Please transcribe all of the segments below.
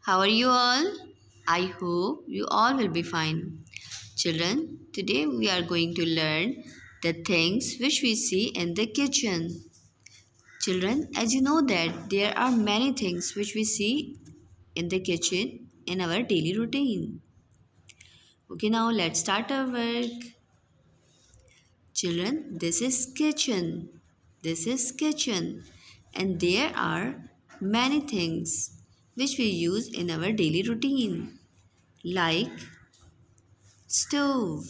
How are you all? I hope you all will be fine. Children, today we are going to learn the things which we see in the kitchen. Children, as you know that there are many things which we see in the kitchen in our daily routine. Okay, now let's start our work. Children, this is kitchen. This is kitchen. And there are many things which we use in our daily routine like stove.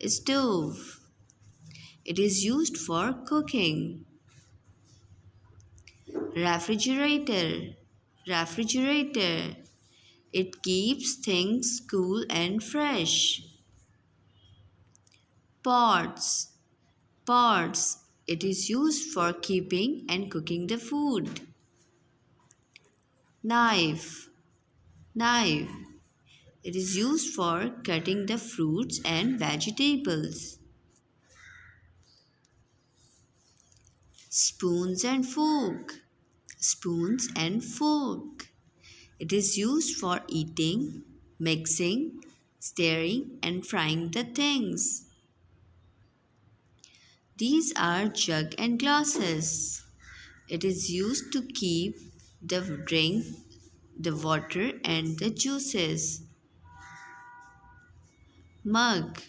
Stove. It is used for cooking. Refrigerator. Refrigerator. It keeps things cool and fresh. Pots. Pots. It is used for keeping and cooking the food. Knife. Knife. It is used for cutting the fruits and vegetables. Spoons and fork. Spoons and fork. It is used for eating, mixing, stirring and frying the things. These are jug and glasses. It is used to keep the drink, the water and the juices. Mug.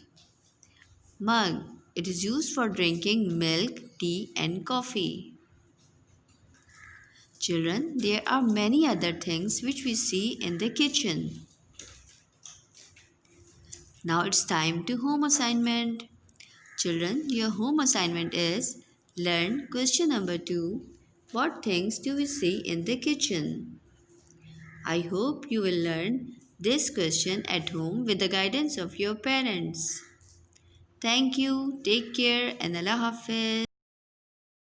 Mug. It is used for drinking milk, tea and coffee. Children, there are many other things which we see in the kitchen. Now it's time to home assignment. Children, your home assignment is learn question number 2. What things do we see in the kitchen? I hope you will learn this question at home with the guidance of your parents. Thank you, take care and Allah Hafiz.